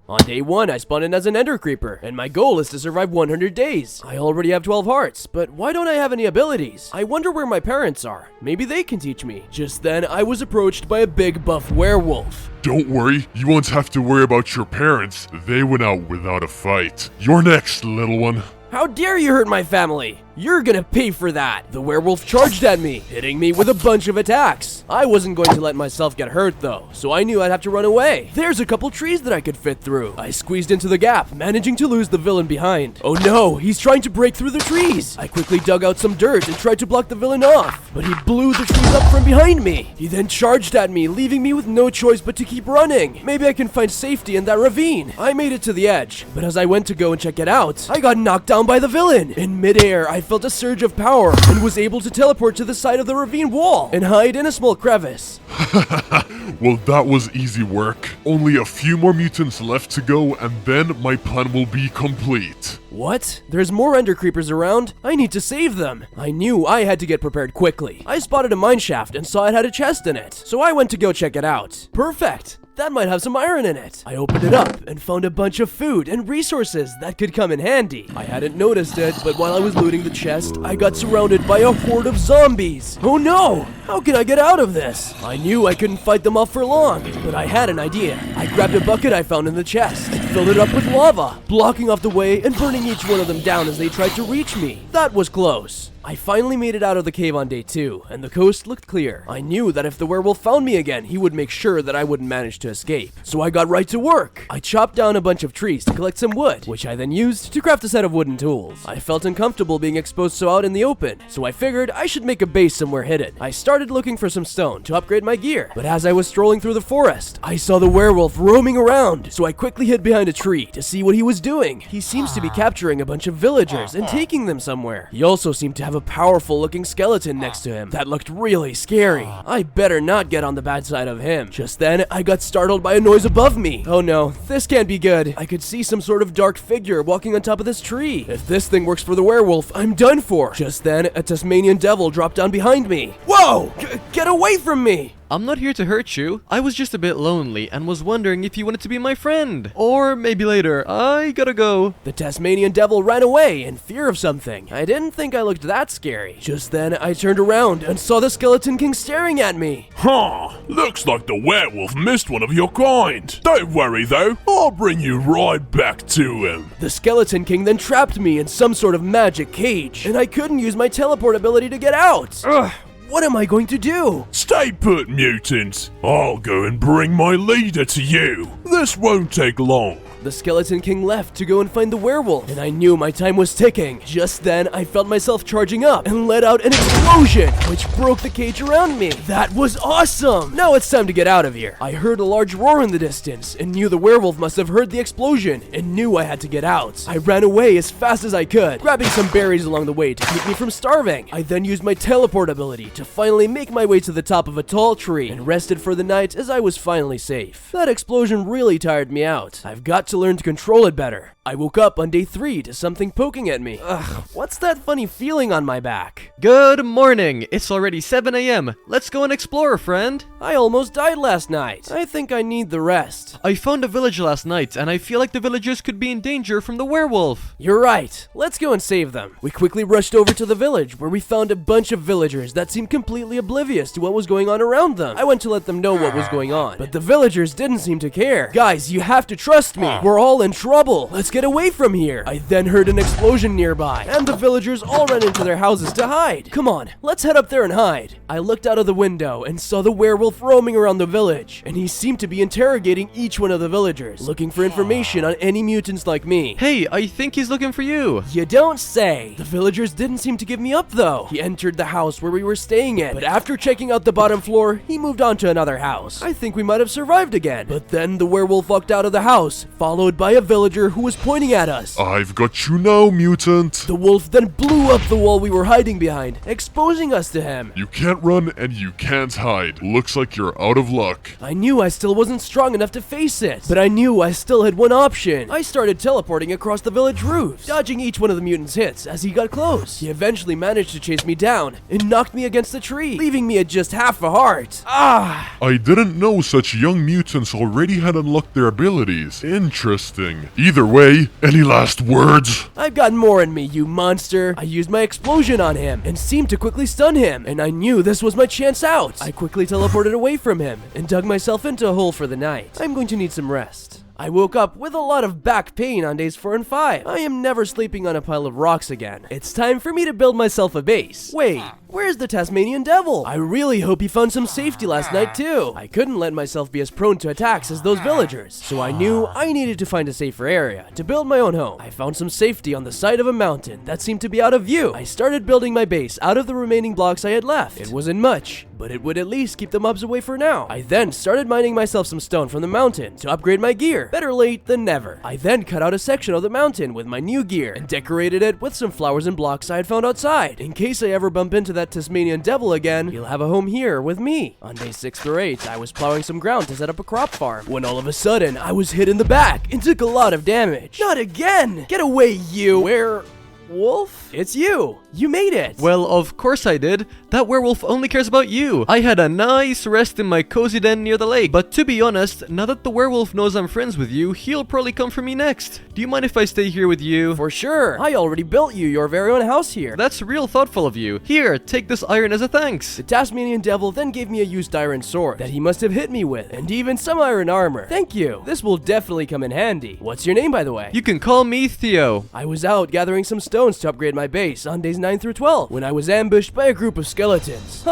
On day 1, I spawned in as an ender creeper, and my goal is to survive 100 days. I already have 12 hearts, but why don't I have any abilities? I wonder where my parents are. Maybe they can teach me. Just then, I was approached by a big buff werewolf. Don't worry, you won't have to worry about your parents. They went out without a fight. You're next, little one. How dare you hurt my family? You're gonna pay for that! The werewolf charged at me, hitting me with a bunch of attacks. I wasn't going to let myself get hurt though, so I knew I'd have to run away. There's a couple trees that I could fit through. I squeezed into the gap, managing to lose the villain behind. Oh no, he's trying to break through the trees! I quickly dug out some dirt and tried to block the villain off, but he blew the trees up from behind me. He then charged at me, leaving me with no choice but to keep running. Maybe I can find safety in that ravine. I made it to the edge, but as I went to go and check it out, I got knocked down by the villain. In midair, I felt a surge of power and was able to teleport to the side of the ravine wall and hide in a small crevice. Well, that was easy work. Only a few more mutants left to go, and then my plan will be complete. What? There's more ender creepers around? I need to save them. I knew I had to get prepared quickly. I spotted a mine shaft and saw it had a chest in it, so I went to go check it out. Perfect! That might have some iron in it. I opened it up and found a bunch of food and resources that could come in handy. I hadn't noticed it, but while I was looting the chest, I got surrounded by a horde of zombies. Oh no! How can I get out of this? I knew I couldn't fight them off for long, but I had an idea. I grabbed a bucket I found in the chest and filled it up with lava, blocking off the way and burning each one of them down as they tried to reach me. That was close. I finally made it out of the cave on day 2, and the coast looked clear. I knew that if the werewolf found me again, he would make sure that I wouldn't manage to escape. So I got right to work. I chopped down a bunch of trees to collect some wood, which I then used to craft a set of wooden tools. I felt uncomfortable being exposed so out in the open, so I figured I should make a base somewhere hidden. I started looking for some stone to upgrade my gear, but as I was strolling through the forest, I saw the werewolf roaming around, so I quickly hid behind a tree to see what he was doing. He seems to be capturing a bunch of villagers and taking them somewhere. He also seemed to have a powerful looking skeleton next to him that looked really scary. I better not get on the bad side of him. Just then, I got startled by a noise above me. Oh no, this can't be good. I could see some sort of dark figure walking on top of this tree. If this thing works for the werewolf, I'm done for. Just then, a Tasmanian devil dropped down behind me. Whoa! Get away from me! I'm not here to hurt you. I was just a bit lonely and was wondering if you wanted to be my friend. Or maybe later. I gotta go. The Tasmanian devil ran away in fear of something. I didn't think I looked that scary. Just then, I turned around and saw the Skeleton King staring at me. Huh, looks like the werewolf missed one of your kind. Don't worry though, I'll bring you right back to him. The Skeleton King then trapped me in some sort of magic cage, and I couldn't use my teleport ability to get out. Ugh. What am I going to do? Stay put, mutants. I'll go and bring my leader to you. This won't take long. The Skeleton King left to go and find the werewolf, and I knew my time was ticking. Just then, I felt myself charging up and let out an explosion, which broke the cage around me. That was awesome! Now it's time to get out of here. I heard a large roar in the distance, and knew the werewolf must have heard the explosion, and knew I had to get out. I ran away as fast as I could, grabbing some berries along the way to keep me from starving. I then used my teleport ability to finally make my way to the top of a tall tree, and rested for the night as I was finally safe. That explosion really tired me out. I've got to learn to control it better. I woke up on day 3 to something poking at me. Ugh, what's that funny feeling on my back? Good morning. It's already 7 a.m. Let's go and explore, friend. I almost died last night. I think I need the rest. I found a village last night, and I feel like the villagers could be in danger from the werewolf. You're right. Let's go and save them. We quickly rushed over to the village, where we found a bunch of villagers that seemed completely oblivious to what was going on around them. I went to let them know what was going on, but the villagers didn't seem to care. Guys, you have to trust me. We're all in trouble. Let's get away from here. I then heard an explosion nearby, and the villagers all ran into their houses to hide. Come on, let's head up there and hide. I looked out of the window and saw the werewolf roaming around the village, and he seemed to be interrogating each one of the villagers, looking for information on any mutants like me. Hey, I think he's looking for you. You don't say. The villagers didn't seem to give me up though. He entered the house where we were staying in, but after checking out the bottom floor, he moved on to another house. I think we might have survived again. But then the werewolf walked out of the house, followed by a villager who was pointing at us. I've got you now, mutant. The wolf then blew up the wall we were hiding behind, exposing us to him. You can't run and you can't hide. Looks like you're out of luck. I knew I still wasn't strong enough to face it, but I knew I still had one option. I started teleporting across the village roofs, dodging each one of the mutant's hits as he got close. He eventually managed to chase me down and knocked me against the tree, leaving me at just half a heart. Ah! I didn't know such young mutants already had unlocked their abilities. Interesting. Either way, any last words? I've got more in me, you monster. I used my explosion on him and seemed to quickly stun him, and I knew this was my chance out. I quickly teleported away from him and dug myself into a hole for the night. I'm going to need some rest. I woke up with a lot of back pain on days 4 and 5. I am never sleeping on a pile of rocks again. It's time for me to build myself a base. Wait, where's the Tasmanian devil? I really hope he found some safety last night too. I couldn't let myself be as prone to attacks as those villagers, so I knew I needed to find a safer area to build my own home. I found some safety on the side of a mountain that seemed to be out of view. I started building my base out of the remaining blocks I had left. It wasn't much, but it would at least keep the mobs away for now. I then started mining myself some stone from the mountain to upgrade my gear. Better late than never. I then cut out a section of the mountain with my new gear and decorated it with some flowers and blocks I had found outside. In case I ever bump into that Tasmanian devil again, he'll have a home here with me. On day 6 or 8, I was plowing some ground to set up a crop farm when all of a sudden I was hit in the back and took a lot of damage. Not again! Get away, you! Wolf? It's you! You made it! Well, of course I did. That werewolf only cares about you. I had a nice rest in my cozy den near the lake. But to be honest, now that the werewolf knows I'm friends with you, he'll probably come for me next. Do you mind if I stay here with you? For sure. I already built you your very own house here. That's real thoughtful of you. Here, take this iron as a thanks. The Tasmanian devil then gave me a used iron sword that he must have hit me with, and even some iron armor. Thank you. This will definitely come in handy. What's your name, by the way? You can call me Theo. I was out gathering some stones to upgrade my base on days 9 through 12 when I was ambushed by a group of skeletons.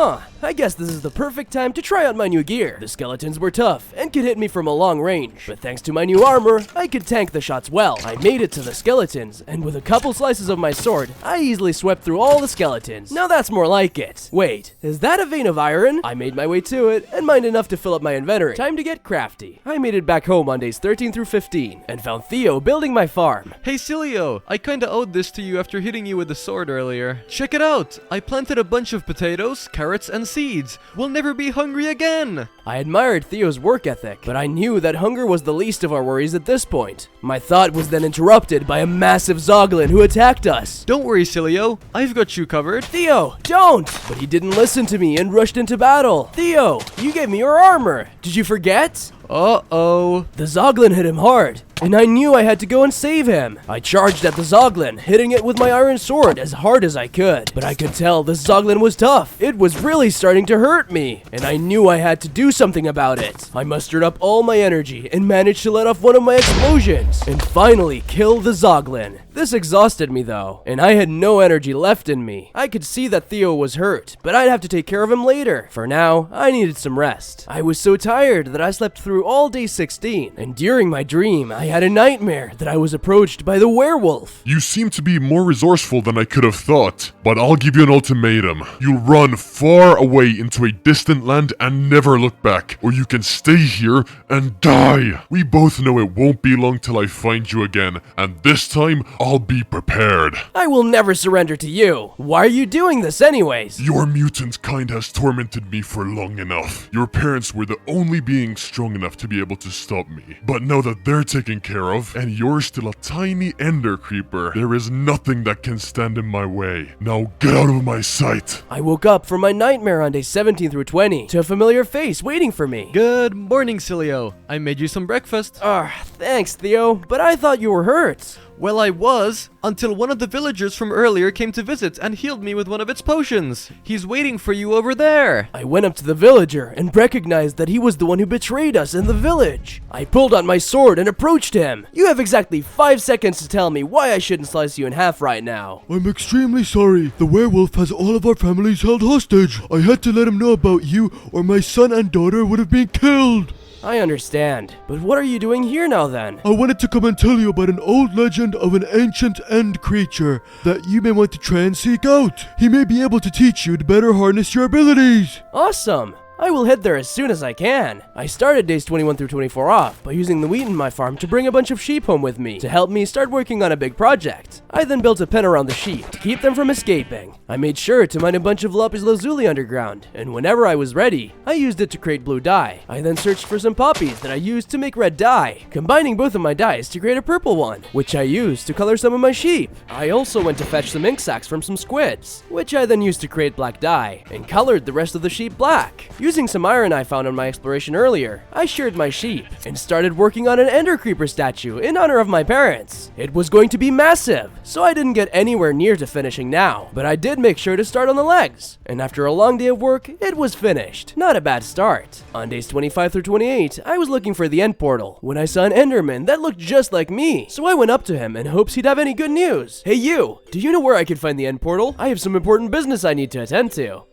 I guess this is the perfect time to try out my new gear. The skeletons were tough and could hit me from a long range, but thanks to my new armor, I could tank the shots well. I made it to the skeletons, and with a couple slices of my sword, I easily swept through all the skeletons. Now that's more like it. Wait, is that a vein of iron? I made my way to it and mined enough to fill up my inventory. Time to get crafty. I made it back home on days 13 through 15 and found Theo building my farm. Hey Cilio, I kinda owed this to you after hitting you with the sword earlier. Check it out! I planted a bunch of potatoes, carrots, and seeds. We'll never be hungry again! I admired Theo's work ethic, but I knew that hunger was the least of our worries at this point. My thought was then interrupted by a massive Zoglin who attacked us. Don't worry, Cilio. I've got you covered. Theo, don't! But he didn't listen to me and rushed into battle. Theo, you gave me your armor. Did you forget? Uh-oh. The Zoglin hit him hard, and I knew I had to go and save him. I charged at the Zoglin, hitting it with my iron sword as hard as I could. But I could tell the Zoglin was tough. It was really starting to hurt me, and I knew I had to do something about it. I mustered up all my energy and managed to let off one of my explosions, and finally kill the Zoglin. This exhausted me though, and I had no energy left in me. I could see that Theo was hurt, but I'd have to take care of him later. For now, I needed some rest. I was so tired that I slept through all day 16, and during my dream, I had a nightmare that I was approached by the werewolf. You seem to be more resourceful than I could have thought, but I'll give you an ultimatum. You'll run far away into a distant land and never look back, or you can stay here and die. We both know it won't be long till I find you again, and this time, I'll be prepared. I will never surrender to you. Why are you doing this anyways? Your mutant kind has tormented me for long enough. Your parents were the only beings strong enough to be able to stop me. But now that they're taken care of, and you're still a tiny ender creeper, there is nothing that can stand in my way. Now get out of my sight. I woke up from my nightmare on day 17 through 20 to a familiar face waiting for me. Good morning, Cilio. I made you some breakfast. Thanks, Theo, but I thought you were hurt. Well, I was, until one of the villagers from earlier came to visit and healed me with one of its potions. He's waiting for you over there. I went up to the villager and recognized that he was the one who betrayed us in the village. I pulled out my sword and approached him. You have exactly 5 seconds to tell me why I shouldn't slice you in half right now. I'm extremely sorry. The werewolf has all of our families held hostage. I had to let him know about you, or my son and daughter would have been killed. I understand, but what are you doing here now then? I wanted to come and tell you about an old legend of an ancient end creature that you may want to try and seek out. He may be able to teach you to better harness your abilities. Awesome! I will head there as soon as I can. I started days 21 through 24 off by using the wheat in my farm to bring a bunch of sheep home with me to help me start working on a big project. I then built a pen around the sheep to keep them from escaping. I made sure to mine a bunch of lapis lazuli underground, and whenever I was ready, I used it to create blue dye. I then searched for some poppies that I used to make red dye, combining both of my dyes to create a purple one, which I used to color some of my sheep. I also went to fetch some ink sacs from some squids, which I then used to create black dye, and colored the rest of the sheep black. Using some iron I found on my exploration earlier, I sheared my sheep, and started working on an ender creeper statue in honor of my parents. It was going to be massive, so I didn't get anywhere near to finishing now, but I did make sure to start on the legs, and after a long day of work, it was finished. Not a bad start. On days 25 through 28, I was looking for the end portal when I saw an enderman that looked just like me, so I went up to him in hopes he'd have any good news. Hey you, do you know where I could find the end portal? I have some important business I need to attend to.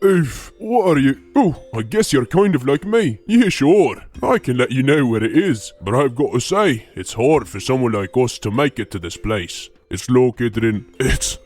What are you? Oh, I guess you're kind of like me. Yeah, sure. I can let you know where it is, but I've got to say, it's hard for someone like us to make it to this place. It's located in... It's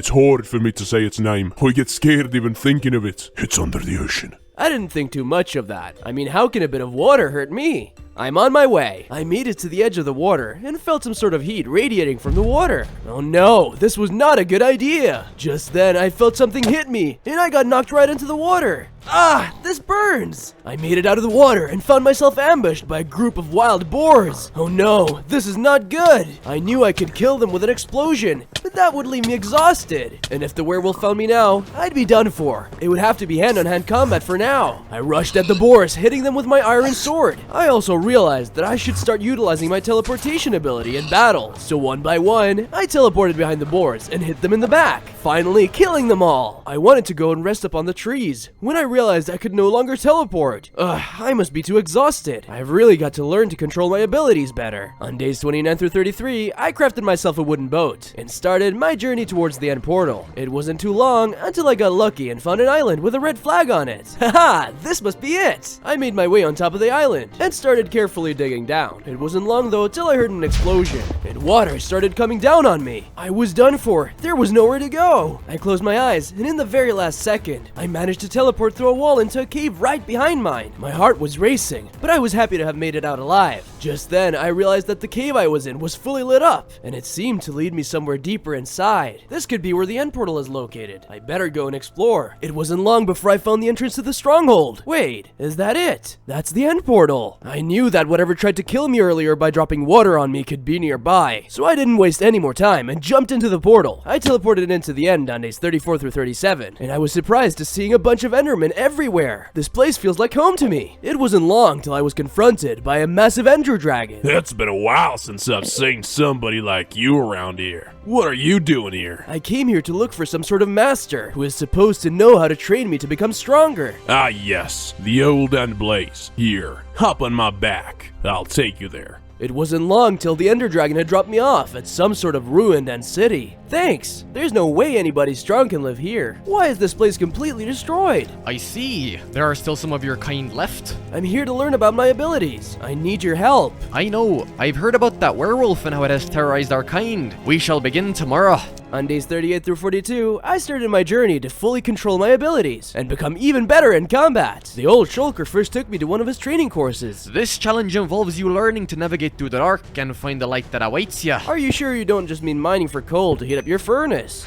hard for me to say its name. I get scared even thinking of it. It's under the ocean. I didn't think too much of that. I mean, how can a bit of water hurt me? I'm on my way. I made it to the edge of the water and felt some sort of heat radiating from the water. Oh no, this was not a good idea. Just then, I felt something hit me and I got knocked right into the water. Ah, this burns! I made it out of the water and found myself ambushed by a group of wild boars. Oh no, this is not good. I knew I could kill them with an explosion, but that would leave me exhausted. And if the werewolf found me now, I'd be done for. It would have to be hand-on-hand combat for now. I rushed at the boars, hitting them with my iron sword. I also realized that I should start utilizing my teleportation ability in battle. So one by one, I teleported behind the boars and hit them in the back, finally killing them all. I wanted to go and rest up on the trees when I realized I could no longer teleport. I must be too exhausted. I've really got to learn to control my abilities better. On days 29 through 33, I crafted myself a wooden boat and started my journey towards the end portal. It wasn't too long until I got lucky and found an island with a red flag on it. Haha, this must be it. I made my way on top of the island and started carefully digging down. It wasn't long though till I heard an explosion and water started coming down on me. I was done for. There was nowhere to go. I closed my eyes and in the very last second, I managed to teleport through a wall into a cave right behind mine. My heart was racing, but I was happy to have made it out alive. Just then, I realized that the cave I was in was fully lit up, and it seemed to lead me somewhere deeper inside. This could be where the end portal is located. I better go and explore. It wasn't long before I found the entrance to the stronghold. Wait, is that it? That's the end portal. I knew that whatever tried to kill me earlier by dropping water on me could be nearby, so I didn't waste any more time and jumped into the portal. I teleported into the end on days 34 through 37, and I was surprised to seeing a bunch of endermen everywhere. This place feels like home to me. It wasn't long till I was confronted by a massive ender dragon. It's been a while since I've seen somebody like you around here. What are you doing here? I came here to look for some sort of master who is supposed to know how to train me to become stronger. Ah yes, the old End Blaze. Here, hop on my back. I'll take you there. It wasn't long till the Ender Dragon had dropped me off at some sort of ruined end city. Thanks! There's no way anybody strong can live here. Why is this place completely destroyed? I see. There are still some of your kind left. I'm here to learn about my abilities. I need your help. I know. I've heard about that werewolf and how it has terrorized our kind. We shall begin tomorrow. On days 38 through 42, I started my journey to fully control my abilities and become even better in combat. The old shulker first took me to one of his training courses. This challenge involves you learning to navigate through the dark and find the light that awaits you. Are you sure you don't just mean mining for coal to heat up your furnace?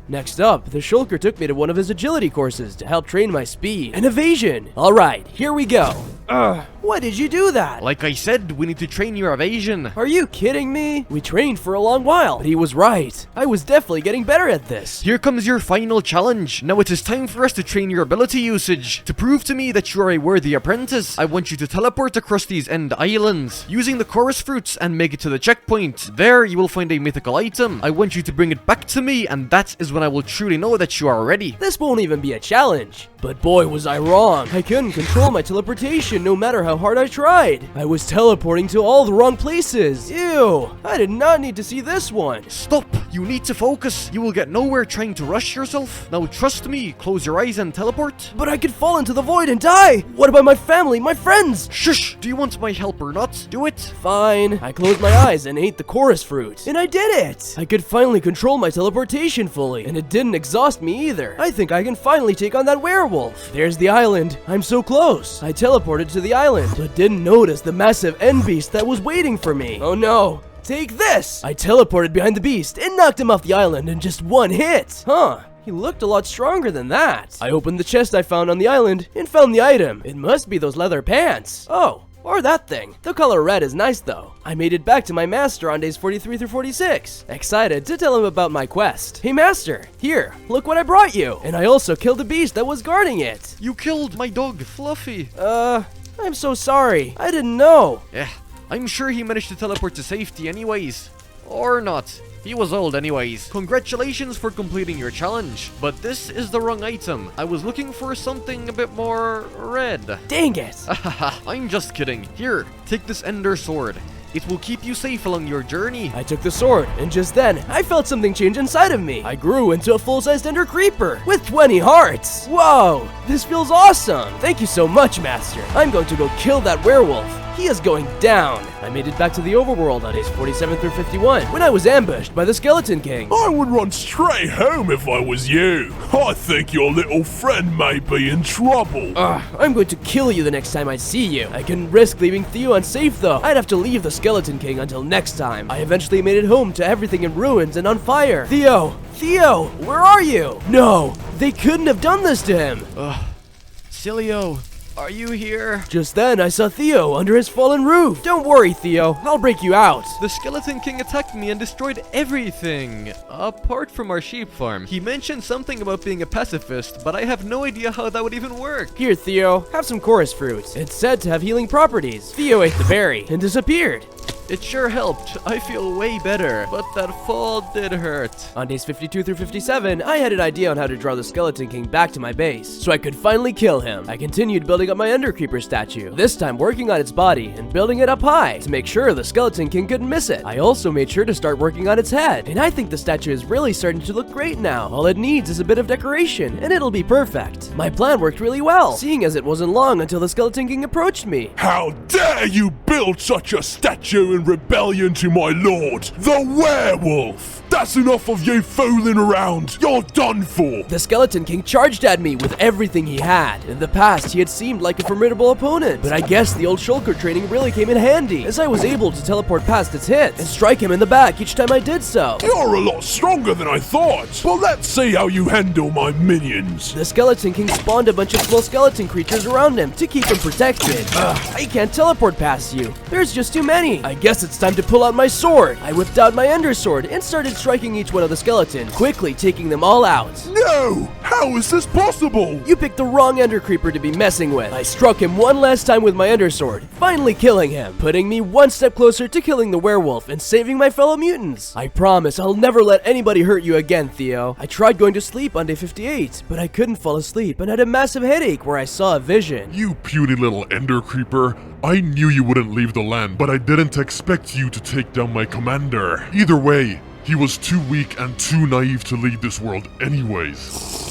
Next up, the shulker took me to one of his agility courses to help train my speed and evasion. Alright, here we go. Why did you do that? Like I said, we need to train your evasion. Are you kidding me? We trained for a long while, but he was right. I was definitely getting better at this. Here comes your final challenge. Now it is time for us to train your ability usage. To prove to me that you are a worthy apprentice, I want you to teleport across these end islands using the chorus fruits and make it to the checkpoint. There you will find a mythical item. I want you to bring it back to me, and that is when I will truly know that you are ready. This won't even be a challenge. But boy, was I wrong. I couldn't control my teleportation no matter how hard I tried. I was teleporting to all the wrong places. Ew, I did not need to see this one. Stop! You need to focus. You will get nowhere trying to rush yourself. Now trust me, close your eyes and teleport. But I could fall into the void and die! What about my family, my friends? Shush! Do you want my help or not? Do it! Fine. I closed my eyes and ate the chorus fruit. And I did it! I could finally control my teleportation fully, and it didn't exhaust me either. I think I can finally take on that werewolf. There's the island. I'm so close. I teleported to the island, but didn't notice the massive end beast that was waiting for me. Oh no. Take this! I teleported behind the beast and knocked him off the island in just one hit. Huh. He looked a lot stronger than that. I opened the chest I found on the island and found the item. It must be those leather pants. Oh, or that thing. The color red is nice though. I made it back to my master on days 43 through 46. Excited to tell him about my quest. Hey master, here, look what I brought you. And I also killed the beast that was guarding it. You killed my dog, Fluffy. I'm so sorry. I didn't know. Yeah, I'm sure he managed to teleport to safety anyways. Or not. He was old anyways. Congratulations for completing your challenge. But this is the wrong item. I was looking for something a bit more red. Dang it. I'm just kidding. Here, take this ender sword. It will keep you safe along your journey. I took the sword, and just then, I felt something change inside of me. I grew into a full-sized ender creeper with 20 hearts. Whoa, this feels awesome. Thank you so much, master. I'm going to go kill that werewolf. He is going down. I made it back to the overworld on days 47 through 51 when I was ambushed by the Skeleton King. I would run straight home if I was you. I think your little friend may be in trouble. I'm going to kill you the next time I see you. I couldn't risk leaving Theo unsafe though. I'd have to leave the Skeleton King until next time. I eventually made it home to everything in ruins and on fire. Theo, where are you? No, they couldn't have done this to him. Silio, are you here? Just then, I saw Theo under his fallen roof. Don't worry, Theo. I'll break you out. The Skeleton King attacked me and destroyed everything, apart from our sheep farm. He mentioned something about being a pacifist, but I have no idea how that would even work. Here, Theo, have some chorus fruit. It's said to have healing properties. Theo ate the berry and disappeared. It sure helped. I feel way better, but that fall did hurt. On days 52 through 57, I had an idea on how to draw the Skeleton King back to my base, so I could finally kill him. I continued building up my Ender Creeper statue, this time working on its body and building it up high to make sure the Skeleton King couldn't miss it. I also made sure to start working on its head, and I think the statue is really starting to look great now. All it needs is a bit of decoration, and it'll be perfect. My plan worked really well, seeing as it wasn't long until the Skeleton King approached me. How dare you build such a statue in rebellion to my lord, the werewolf! That's enough of you fooling around. You're done for. The Skeleton King charged at me with everything he had. In the past, he had seemed like a formidable opponent, but I guess the old shulker training really came in handy, as I was able to teleport past its hits and strike him in the back each time I did so. You're a lot stronger than I thought. Well, let's see how you handle my minions. The Skeleton King spawned a bunch of small skeleton creatures around him to keep him protected. I can't teleport past you. There's just too many. I guess it's time to pull out my sword. I whipped out my Ender Sword and started striking each one of the skeletons, quickly taking them all out. No! How is this possible? You picked the wrong Ender Creeper to be messing with. I struck him one last time with my Ender Sword, finally killing him, putting me one step closer to killing the werewolf and saving my fellow mutants. I promise I'll never let anybody hurt you again, Theo. I tried going to sleep on day 58, but I couldn't fall asleep and had a massive headache where I saw a vision. You puny little Ender Creeper. I knew you wouldn't leave the land, but I didn't expect you to take down my commander. Either way, he was too weak and too naive to lead this world anyways.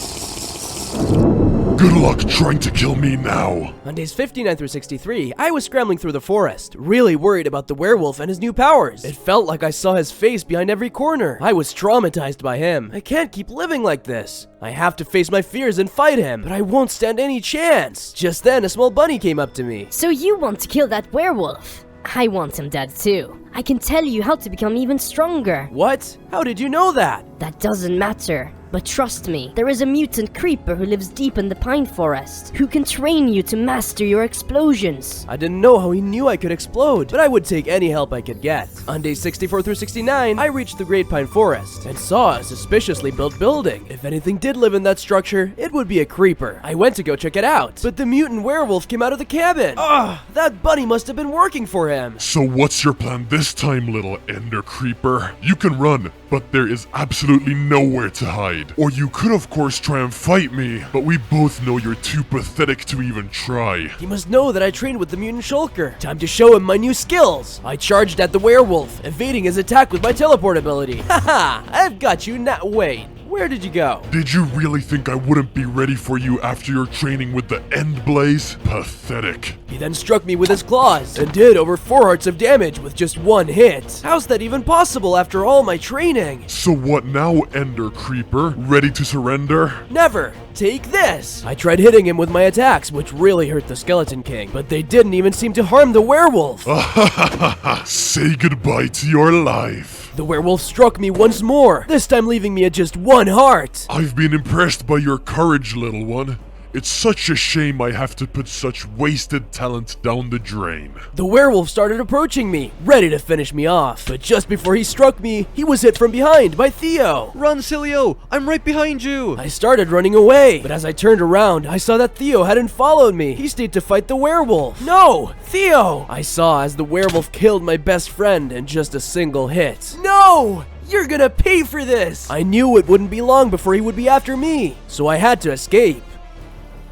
Good luck trying to kill me now. On days 59 through 63, I was scrambling through the forest, really worried about the werewolf and his new powers. It felt like I saw his face behind every corner. I was traumatized by him. I can't keep living like this. I have to face my fears and fight him, but I won't stand any chance. Just then, a small bunny came up to me. So you want to kill that werewolf? I want him dead too. I can tell you how to become even stronger. What? How did you know that? That doesn't matter. But trust me, there is a mutant creeper who lives deep in the pine forest, who can train you to master your explosions. I didn't know how he knew I could explode, but I would take any help I could get. On days 64 through 69, I reached the Great Pine Forest and saw a suspiciously built building. If anything did live in that structure, it would be a creeper. I went to go check it out, but the mutant werewolf came out of the cabin. That bunny must have been working for him. So what's your plan this time, little Ender Creeper? You can run, but there is absolutely nowhere to hide. hide. Or you could of course try and fight me, but we both know you're too pathetic to even try. He must know that I trained with the mutant shulker. Time to show him my new skills. I charged at the werewolf, evading his attack with my teleport ability. Haha, I've got you now. Wait, where did you go? Did you really think I wouldn't be ready for you after your training with the End Blaze? Pathetic. He then struck me with his claws and did over 4 hearts of damage with just 1 hit. How's that even possible after all my training? So what now, Ender Creeper? Ready to surrender? Never. Take this. I tried hitting him with my attacks, which really hurt the Skeleton King, but they didn't even seem to harm the werewolf. Say goodbye to your life. The werewolf struck me once more, this time leaving me at just 1 heart. I've been impressed by your courage, little one. It's such a shame I have to put such wasted talent down the drain. The werewolf started approaching me, ready to finish me off. But just before he struck me, he was hit from behind by Theo. Run, Cilio! I'm right behind you! I started running away, but as I turned around, I saw that Theo hadn't followed me. He stayed to fight the werewolf. No! Theo! I saw as the werewolf killed my best friend in just a single hit. No! You're gonna pay for this! I knew it wouldn't be long before he would be after me, so I had to escape.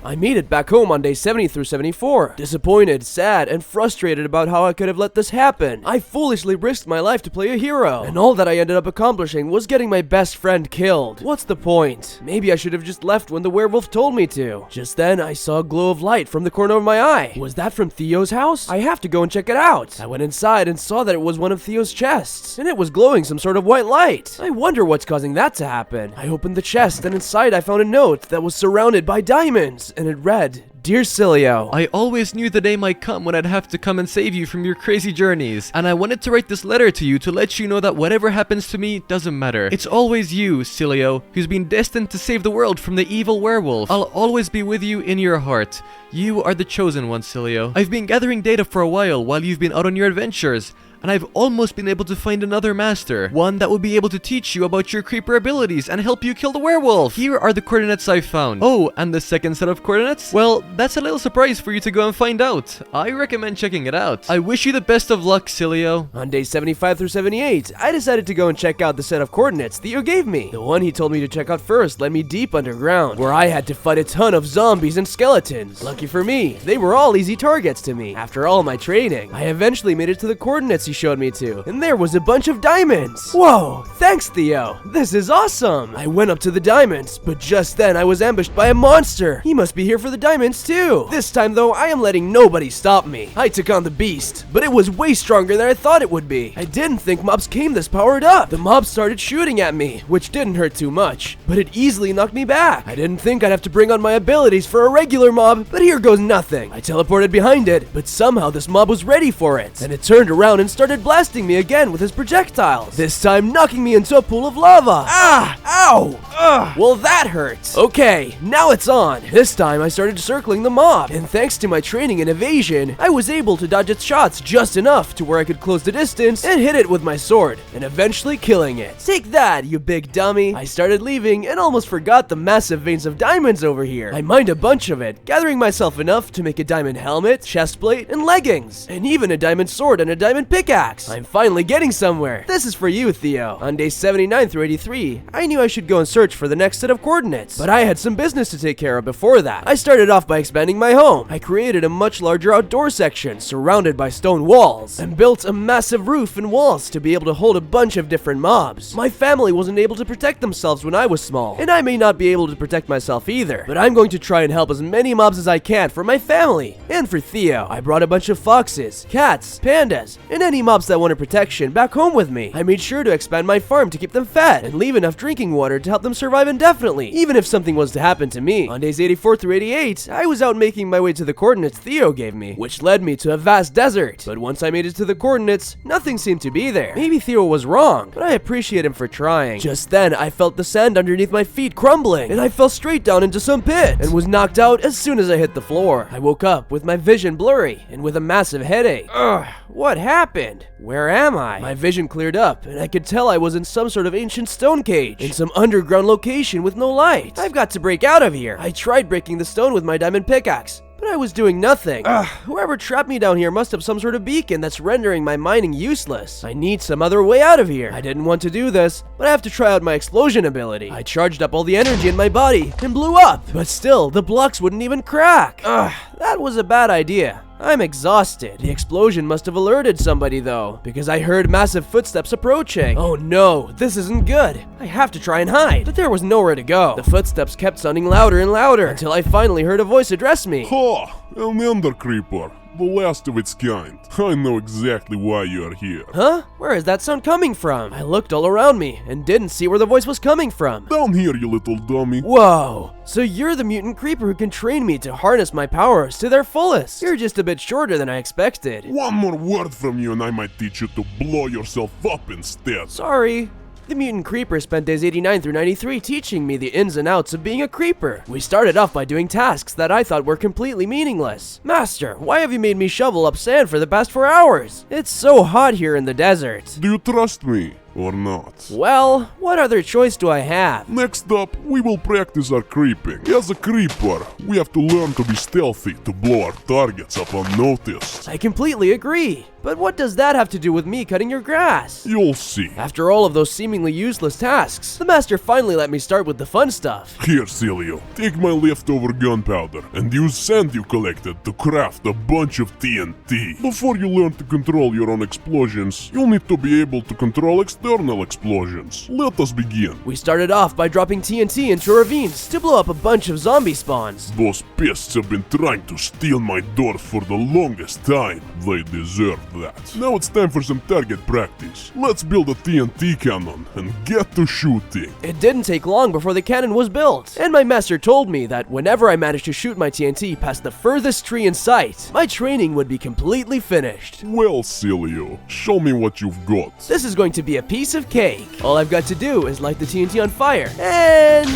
I made it back home on day 70 through 74. Disappointed, sad, and frustrated about how I could have let this happen. I foolishly risked my life to play a hero, and all that I ended up accomplishing was getting my best friend killed. What's the point? Maybe I should have just left when the werewolf told me to. Just then, I saw a glow of light from the corner of my eye. Was that from Theo's house? I have to go and check it out. I went inside and saw that it was one of Theo's chests, and it was glowing some sort of white light. I wonder what's causing that to happen. I opened the chest, and inside I found a note that was surrounded by diamonds. And it read, "Dear Cilio, I always knew the day might come when I'd have to come and save you from your crazy journeys, and I wanted to write this letter to you to let you know that whatever happens to me doesn't matter. It's always you, Cilio, who's been destined to save the world from the evil werewolf. I'll always be with you in your heart. You are the chosen one, Cilio. I've been gathering data for a while you've been out on your adventures, and I've almost been able to find another master, one that will be able to teach you about your creeper abilities and help you kill the werewolf. Here are the coordinates I've found. Oh, and the second set of coordinates? Well, that's a little surprise for you to go and find out. I recommend checking it out. I wish you the best of luck, Cilio. On day 75 through 78, I decided to go and check out the set of coordinates Theo gave me. The one he told me to check out first led me deep underground, where I had to fight a ton of zombies and skeletons. Lucky for me, they were all easy targets to me. After all my training, I eventually made it to the coordinates he showed me to, and there was a bunch of diamonds. Whoa, thanks Theo, this is awesome. I went up to the diamonds, but just then I was ambushed by a monster. He must be here for the diamonds too. This time though, I am letting nobody stop me. I took on the beast, but it was way stronger than I thought it would be. I didn't think mobs came this powered up. The mobs started shooting at me, which didn't hurt too much, but it easily knocked me back. I didn't think I'd have to bring on my abilities for a regular mob, but here goes nothing. I teleported behind it, but somehow this mob was ready for it, and it turned around and started blasting me again with his projectiles, this time knocking me into a pool of lava. Ah! Ow! Ugh! Well, that hurts. Okay, now it's on. This time I started circling the mob, and thanks to my training in evasion, I was able to dodge its shots just enough to where I could close the distance and hit it with my sword, and eventually killing it. Take that, you big dummy. I started leaving and almost forgot the massive veins of diamonds over here. I mined a bunch of it, gathering myself enough to make a diamond helmet, chest plate, and leggings, and even a diamond sword and a diamond pickaxe. I'm finally getting somewhere. This is for you, Theo. On day 79 through 83, I knew I should go and search for the next set of coordinates, but I had some business to take care of before that. I started off by expanding my home. I created a much larger outdoor section surrounded by stone walls and built a massive roof and walls to be able to hold a bunch of different mobs. My family wasn't able to protect themselves when I was small, and I may not be able to protect myself either, but I'm going to try and help as many mobs as I can for my family and for Theo. I brought a bunch of foxes, cats, pandas, and any mobs that wanted protection back home with me. I made sure to expand my farm to keep them fed and leave enough drinking water to help them survive indefinitely, even if something was to happen to me. On days 84 through 88, I was out making my way to the coordinates Theo gave me, which led me to a vast desert. But once I made it to the coordinates, nothing seemed to be there. Maybe Theo was wrong, but I appreciate him for trying. Just then, I felt the sand underneath my feet crumbling, and I fell straight down into some pit and was knocked out as soon as I hit the floor. I woke up with my vision blurry and with a massive headache. Ugh, what happened? Where am I? My vision cleared up, and I could tell I was in some sort of ancient stone cage, in some underground location with no light. I've got to break out of here. I tried breaking the stone with my diamond pickaxe, but I was doing nothing. Whoever trapped me down here must have some sort of beacon that's rendering my mining useless. I need some other way out of here. I didn't want to do this, but I have to try out my explosion ability. I charged up all the energy in my body and blew up, but still, the blocks wouldn't even crack. That was a bad idea. I'm exhausted. The explosion must have alerted somebody though, because I heard massive footsteps approaching. Oh no, this isn't good. I have to try and hide, but there was nowhere to go. The footsteps kept sounding louder and louder until I finally heard a voice address me. Ha! An ender creeper. The last of its kind. I know exactly why you are here. Huh? Where is that sound coming from? I looked all around me and didn't see where the voice was coming from. Down here, you little dummy. Whoa! So you're the mutant creeper who can train me to harness my powers to their fullest. You're just a bit shorter than I expected. One more word from you and I might teach you to blow yourself up instead. Sorry. The mutant creeper spent days 89 through 93 teaching me the ins and outs of being a creeper. We started off by doing tasks that I thought were completely meaningless. Master, why have you made me shovel up sand for the past 4 hours? It's so hot here in the desert. Do you trust me or not? Well, what other choice do I have? Next up, we will practice our creeping. As a creeper, we have to learn to be stealthy to blow our targets up unnoticed. I completely agree. But what does that have to do with me cutting your grass? You'll see. After all of those seemingly useless tasks, the master finally let me start with the fun stuff. Here, Celio, take my leftover gunpowder and use sand you collected to craft a bunch of TNT. Before you learn to control your own explosions, you'll need to be able to control external explosions. Let us begin. We started off by dropping TNT into ravines to blow up a bunch of zombie spawns. Those pests have been trying to steal my door for the longest time. They deserve that. Now it's time for some target practice. Let's build a TNT cannon and get to shooting. It didn't take long before the cannon was built, and my master told me that whenever I managed to shoot my TNT past the furthest tree in sight, my training would be completely finished. Well, Celio, show me what you've got. This is going to be a piece of cake. All I've got to do is light the TNT on fire, and...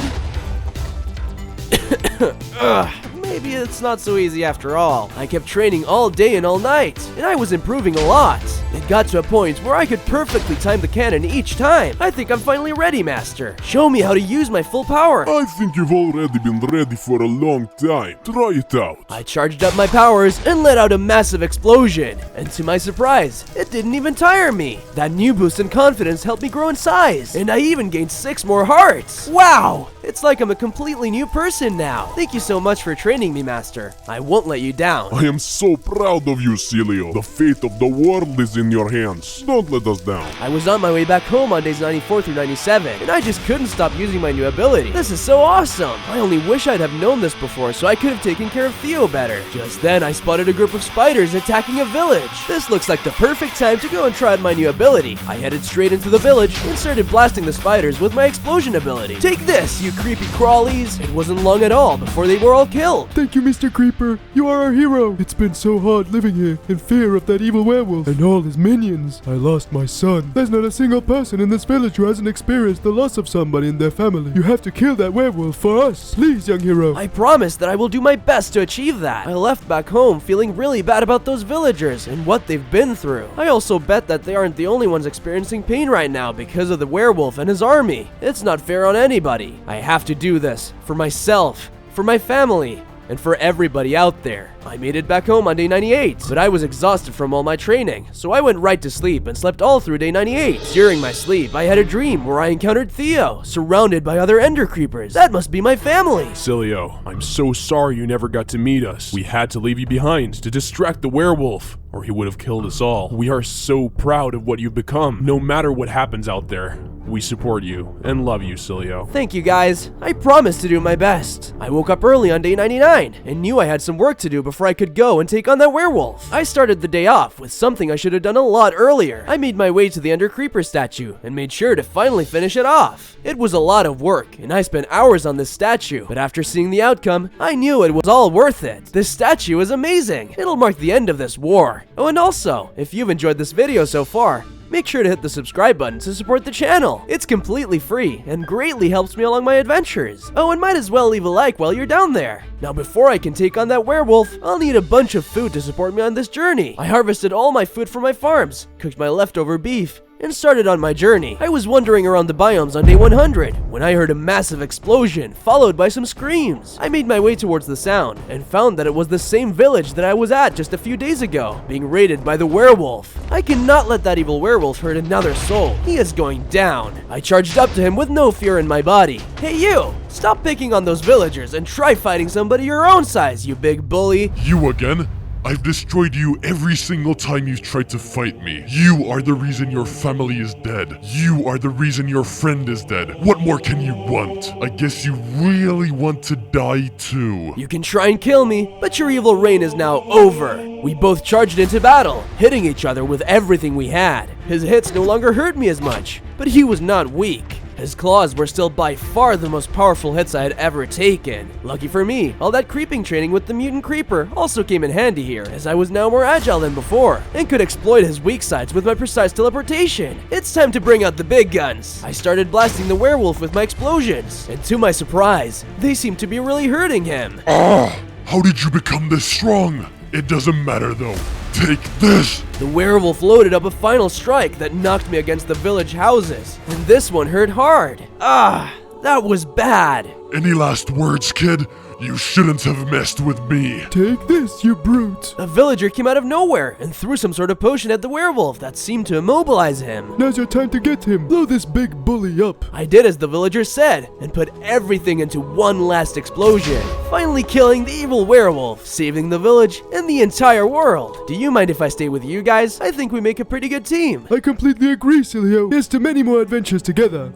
Maybe it's not so easy after all. I kept training all day and all night, and I was improving a lot. It got to a point where I could perfectly time the cannon each time. I think I'm finally ready, Master. Show me how to use my full power. I think you've already been ready for a long time. Try it out. I charged up my powers and let out a massive explosion. And to my surprise, it didn't even tire me. That new boost in confidence helped me grow in size, and I even gained 6 more hearts. Wow! It's like I'm a completely new person now. Thank you so much for training me, Master. I won't let you down. I am so proud of you, Celio. The fate of the world is in your hands. Don't let us down. I was on my way back home on days 94 through 97, and I just couldn't stop using my new ability. This is so awesome. I only wish I'd have known this before so I could have taken care of Theo better. Just then, I spotted a group of spiders attacking a village. This looks like the perfect time to go and try out my new ability. I headed straight into the village and started blasting the spiders with my explosion ability. Take this, you creepy crawlies. It wasn't long at all before they were all killed. Thank you, Mr. Creeper. You are our hero. It's been so hard living here in fear of that evil werewolf and all his minions. I lost my son. There's not a single person in this village who hasn't experienced the loss of somebody in their family. You have to kill that werewolf for us. Please, young hero. I promise that I will do my best to achieve that. I left back home feeling really bad about those villagers and what they've been through. I also bet that they aren't the only ones experiencing pain right now because of the werewolf and his army. It's not fair on anybody. I have to do this for myself, for my family, and for everybody out there. I made it back home on day 98, but I was exhausted from all my training, so I went right to sleep and slept all through day 98. During my sleep, I had a dream where I encountered Theo, surrounded by other ender creepers. That must be my family. Celio, I'm so sorry you never got to meet us. We had to leave you behind to distract the werewolf, or he would have killed us all. We are so proud of what you've become. No matter what happens out there, we support you and love you, Celio. Thank you guys. I promised to do my best. I woke up early on day 99 and knew I had some work to do before I could go and take on that werewolf. I started the day off with something I should have done a lot earlier. I made my way to the Ender Creeper statue and made sure to finally finish it off. It was a lot of work and I spent hours on this statue, but after seeing the outcome, I knew it was all worth it. This statue is amazing. It'll mark the end of this war. Oh, and also, if you've enjoyed this video so far, make sure to hit the subscribe button to support the channel. It's completely free and greatly helps me along my adventures. Oh, and might as well leave a like while you're down there. Now, before I can take on that werewolf, I'll need a bunch of food to support me on this journey. I harvested all my food from my farms, cooked my leftover beef, and started on my journey. I was wandering around the biomes on day 100 when I heard a massive explosion, followed by some screams. I made my way towards the sound and found that it was the same village that I was at just a few days ago, being raided by the werewolf. I cannot let that evil werewolf hurt another soul. He is going down. I charged up to him with no fear in my body. Hey you! Stop picking on those villagers and try fighting somebody your own size, you big bully. You again? I've destroyed you every single time you've tried to fight me. You are the reason your family is dead. You are the reason your friend is dead. What more can you want? I guess you really want to die too. You can try and kill me, but your evil reign is now over. We both charged into battle, hitting each other with everything we had. His hits no longer hurt me as much, but he was not weak. His claws were still by far the most powerful hits I had ever taken. Lucky for me, all that creeping training with the mutant creeper also came in handy here, as I was now more agile than before, and could exploit his weak sides with my precise teleportation. It's time to bring out the big guns. I started blasting the werewolf with my explosions, and to my surprise, they seemed to be really hurting him. How did you become this strong? It doesn't matter though. Take this! The werewolf loaded up a final strike that knocked me against the village houses, and this one hurt hard. That was bad. Any last words, kid? You shouldn't have messed with me. Take this, you brute. A villager came out of nowhere and threw some sort of potion at the werewolf that seemed to immobilize him. Now's your time to get him. Blow this big bully up. I did as the villager said and put everything into one last explosion, finally killing the evil werewolf, saving the village and the entire world. Do you mind if I stay with you guys? I think we make a pretty good team. I completely agree, Silio. Here's to many more adventures together.